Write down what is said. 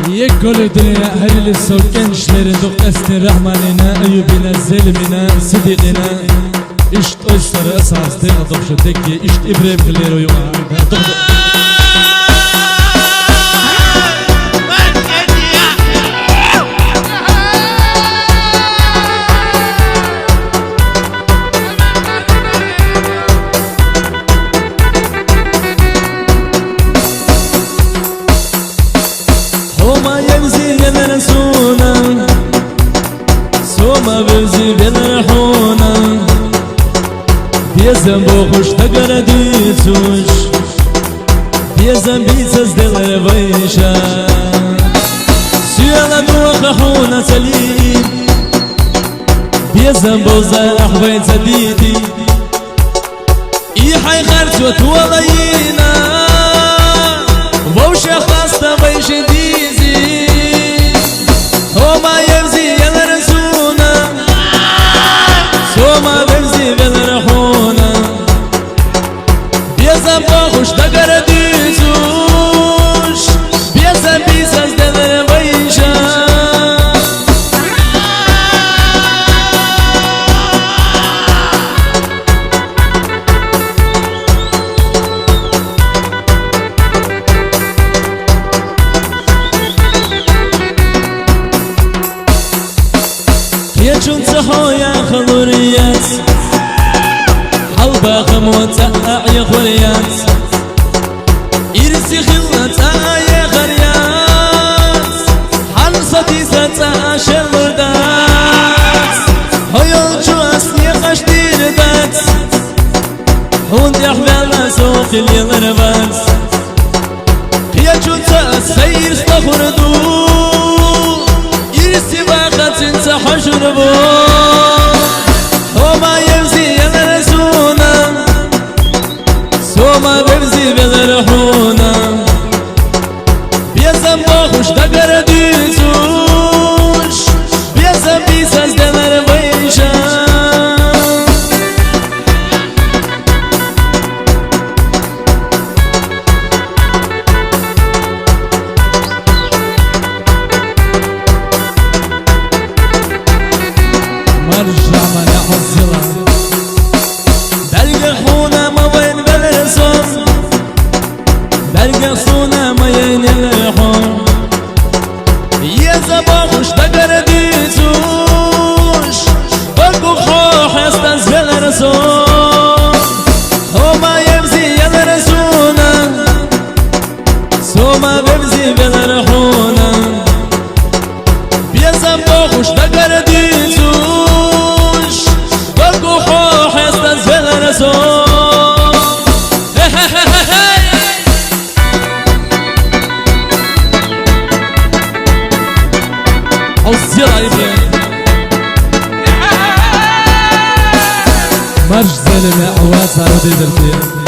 يقول الدنيا أهل السوكن شلير دوق أستن رحماننا أيوبنا زلمنا صديقنا إشت أسر أساس دين أضبش دكي إشت إبراهيم غليرو يوم ما بزي بالرحونة بيزن بوخش تقرديتوش بيزن بيتز دل ربيشا سيالا دوخ حونة سليم بيزن بوزا أحوين تديدي إيحي خرج وتولينا ووش خاصة بيش ديزي وما يبزي وما بمزي بالرحونة بيزن بوخش تقرديتوش بيزن بيسز دل ربيشا يجون تحويا خلوريات حلبا خموتا يا خوريات إرسي خلتا يا خريات حنصتي ستا شلردات هيو جواسني قشتير بات هون يحبالا سوق اليضربات يجون تأسير استخردو إرسي باقت انت حشربو وما يمزي يلرسونا وما بمزي بالرحونا بيزن بوخش تقرديتوش بيزن بيسز دلر بيشا مرجع ما نحصلها بلقى خونا ما وين بالرسوم بلقى خونا ما ين الحوم يا زباخش تقرديتوش بلقوا خوح يستنزل الرسوم وما يمزي يدرسونا سوما بمزي بالرحونا يا زباخش تقرديتوش مرج زلمة عواز عرضي درتين